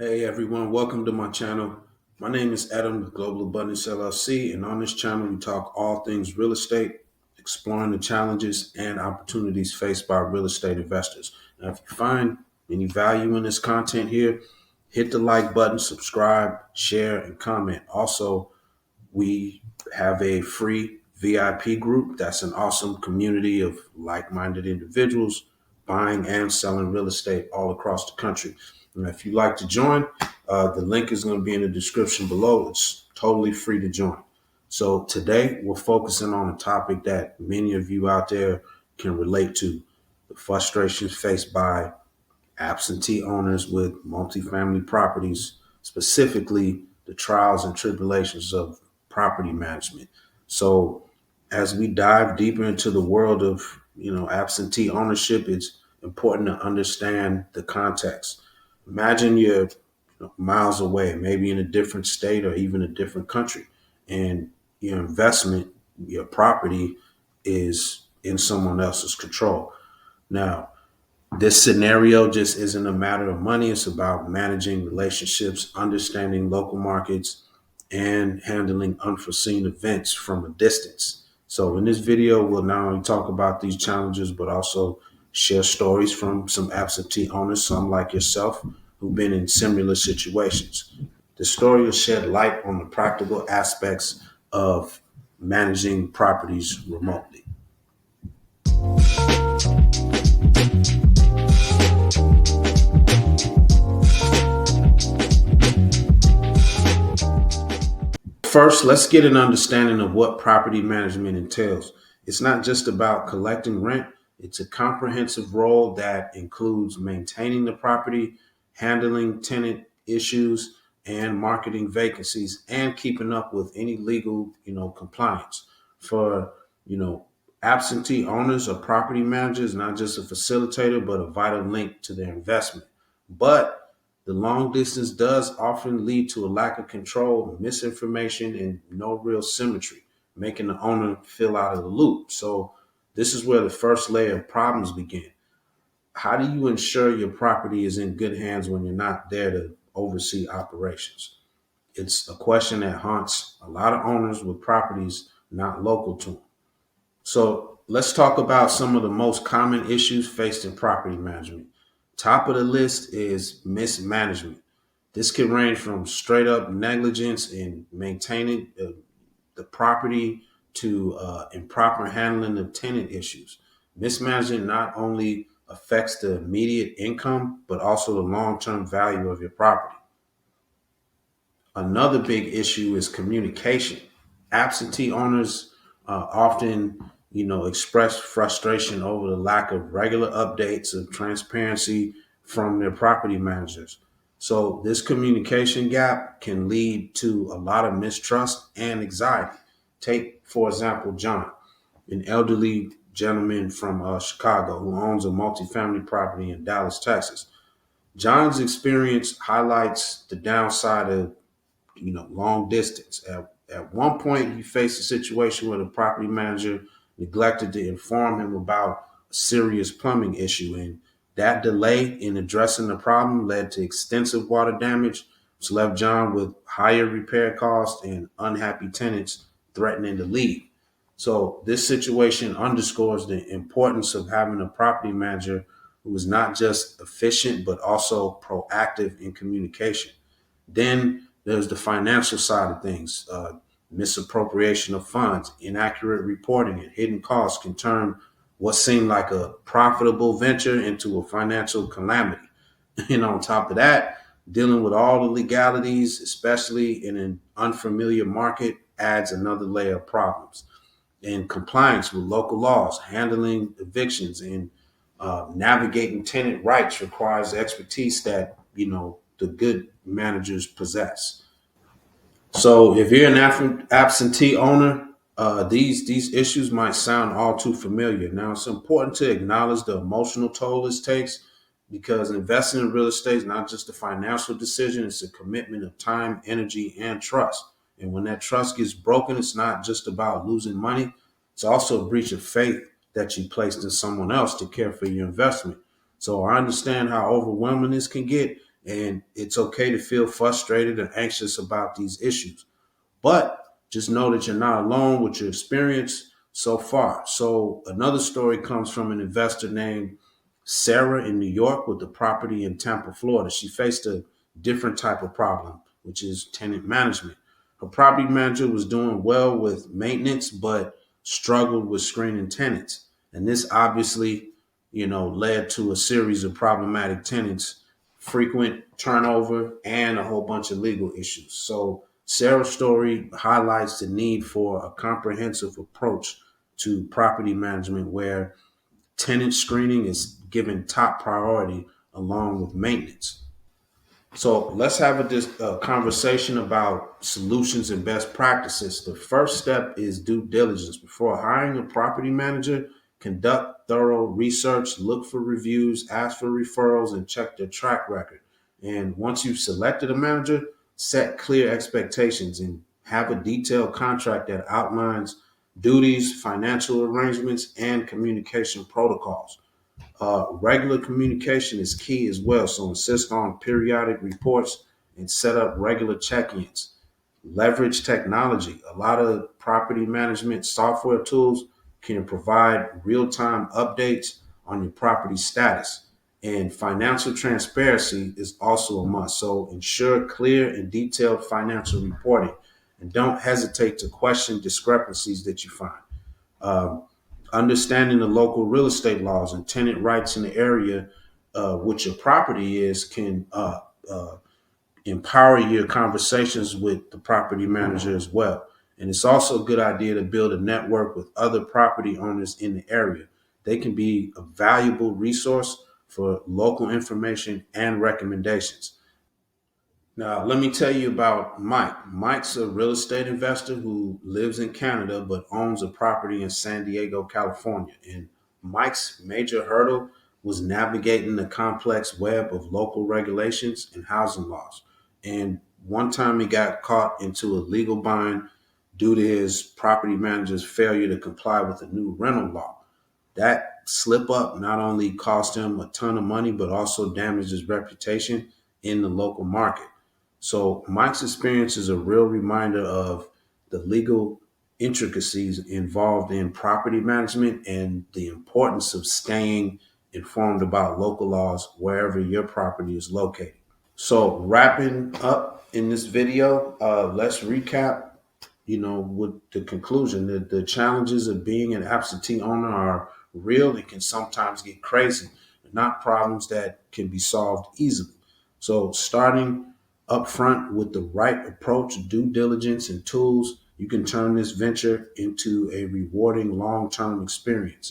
Hey everyone, welcome to my channel. My name is Adam with Global Abundance LLC, and on this channel we talk all things real estate, exploring the challenges and opportunities faced by real estate investors. Now, if you find any value in this content here, hit the like button, subscribe, share, and comment. Also, we have a free VIP group that's an awesome community of like-minded individuals buying and selling real estate all across the country. And if you'd like to join, the link is going to be in the description below. It's totally free to join. So today we're focusing on a topic that many of you out there can relate to: the frustrations faced by absentee owners with multifamily properties, specifically the trials and tribulations of property management. So, as we dive deeper into the world of absentee ownership, it's important to understand the context. Imagine you're miles away, maybe in a different state or even a different country, and your investment, your property, is in someone else's control. Now, this scenario just isn't a matter of money. It's about managing relationships, understanding local markets, and handling unforeseen events from a distance. So in this video, we'll not only talk about these challenges, but also share stories from some absentee owners, some like yourself, who've been in similar situations. The story will shed light on the practical aspects of managing properties remotely. First, let's get an understanding of what property management entails. It's not just about collecting rent, it's a comprehensive role that includes maintaining the property, handling tenant issues, and marketing vacancies, and keeping up with any legal, compliance. For, you know, absentee owners or property managers, not just a facilitator, but a vital link to their investment. But the long distance does often lead to a lack of control, misinformation, and no real symmetry, making the owner feel out of the loop. So, this is where the first layer of problems begin. How do you ensure your property is in good hands when you're not there to oversee operations? It's a question that haunts a lot of owners with properties not local to them. So let's talk about some of the most common issues faced in property management. Top of the list is mismanagement. This can range from straight up negligence in maintaining the property to improper handling of tenant issues. Mismanagement not only affects the immediate income, but also the long term value of your property. Another big issue is communication. Absentee owners often, express frustration over the lack of regular updates of transparency from their property managers. So this communication gap can lead to a lot of mistrust and anxiety. Take, for example, John, an elderly gentleman from Chicago who owns a multifamily property in Dallas, Texas. John's experience highlights the downside of long distance. At one point, he faced a situation where the property manager neglected to inform him about a serious plumbing issue, and that delay in addressing the problem led to extensive water damage, which left John with higher repair costs and unhappy tenants threatening to leave. So this situation underscores the importance of having a property manager who is not just efficient but also proactive in communication. Then there's the financial side of things. Misappropriation of funds, inaccurate reporting, and hidden costs can turn what seemed like a profitable venture into a financial calamity. And on top of that, dealing with all the legalities, especially in an unfamiliar market, adds another layer of problems. And compliance with local laws, handling evictions, and navigating tenant rights requires expertise that the good managers possess. So if you're an absentee owner, these issues might sound all too familiar. Now it's important to acknowledge the emotional toll this takes, because investing in real estate is not just a financial decision; it's a commitment of time, energy, and trust. And when that trust gets broken, it's not just about losing money; it's also a breach of faith that you placed in someone else to care for your investment. So I understand how overwhelming this can get, And it's okay to feel frustrated and anxious about these issues. But just know that you're not alone with your experience so far. So another story comes from an investor named Sarah in New York with a property in Tampa, Florida. She faced a different type of problem, which is tenant management. Her property manager was doing well with maintenance, but struggled with screening tenants. And this obviously, led to a series of problematic tenants, frequent turnover, and a whole bunch of legal issues. So Sarah's story highlights the need for a comprehensive approach to property management where tenant screening is given top priority along with maintenance. So let's have a conversation about solutions and best practices. The first step is due diligence. Before hiring a property manager, conduct thorough research, look for reviews, ask for referrals, and check their track record. And once you've selected a manager, set clear expectations and have a detailed contract that outlines duties, financial arrangements, and communication protocols. Regular communication is key as well. So insist on periodic reports and set up regular check-ins. Leverage technology. A lot of property management software tools can provide real-time updates on your property status. And financial transparency is also a must. So ensure clear and detailed financial reporting and don't hesitate to question discrepancies that you find. Um, Understanding the local real estate laws and tenant rights in the area which your property is can empower your conversations with the property manager as well. And it's also a good idea to build a network with other property owners in the area. They can be a valuable resource for local information and recommendations. Now, let me tell you about Mike. Mike's a real estate investor who lives in Canada but owns a property in San Diego, California. And Mike's major hurdle was navigating the complex web of local regulations and housing laws. And one time he got caught into a legal bind due to his property manager's failure to comply with a new rental law. That slip up not only cost him a ton of money, but also damaged his reputation in the local market. So Mike's experience is a real reminder of the legal intricacies involved in property management and the importance of staying informed about local laws wherever your property is located. So wrapping up in this video, let's recap, with the conclusion that the challenges of being an absentee owner are real and can sometimes get crazy, but not problems that can be solved easily. So starting up front with the right approach, due diligence, and tools, you can turn this venture into a rewarding long-term experience.